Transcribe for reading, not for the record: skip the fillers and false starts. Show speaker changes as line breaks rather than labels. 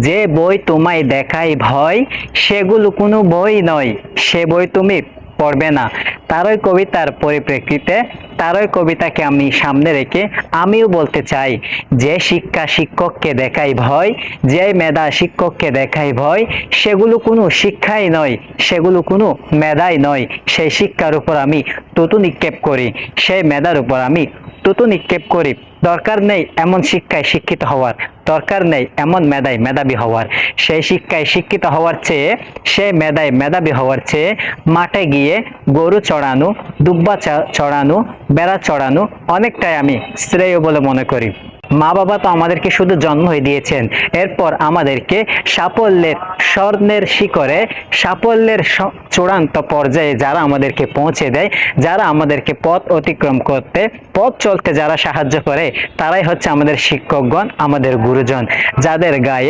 যে বই তোমায় দেখায় ভয় সেগুলো কোনো বই নয়, সে বই তুমি পড়বে না। তারই কবিতার পরিপ্রেক্ষিতে, তারই কবিতাকে আমি সামনে রেখে আমিও বলতে চাই, যে শিক্ষা শিক্ষককে দেখায় ভয়, যে মেধা শিক্ষককে দেখায় ভয়, সেগুলো কোনো শিক্ষাই নয়, সেগুলো কোনো মেধাই নয়। সেই শিক্ষার উপর আমি থুতু নিক্ষেপ করি, সেই মেধার উপর আমি থুতু নিক্ষেপ করি। দরকার নেই এমন শিক্ষায় শিক্ষিত হওয়ার, দরকার নেই এমন মেধায় মেধাবী হওয়ার। সেই শিক্ষায় শিক্ষিত হওয়ার চেয়ে, সেই মেধায় মেধাবী হওয়ার চেয়ে মাঠে গিয়ে গরু চড়ানো, দুব্বা চড়ানো, বেড়া চড়ানো অনেকটাই আমি শ্রেয় বলে মনে করি। মা বাবা তো আমাদেরকে শুধু জন্মই দিয়েছেন, এরপর আমাদেরকে সাফল্যের স্বর্ণের শিখরে, সাফল্যের চূড়ান্ত পর্যায়ে যারা আমাদেরকে পৌঁছে দেয়, যারা আমাদেরকে পথ অতিক্রম করতে, পথ চলতে যারা সাহায্য করে, তারাই হচ্ছে আমাদের শিক্ষকগণ, আমাদের গুরুজন, যাদের গায়ে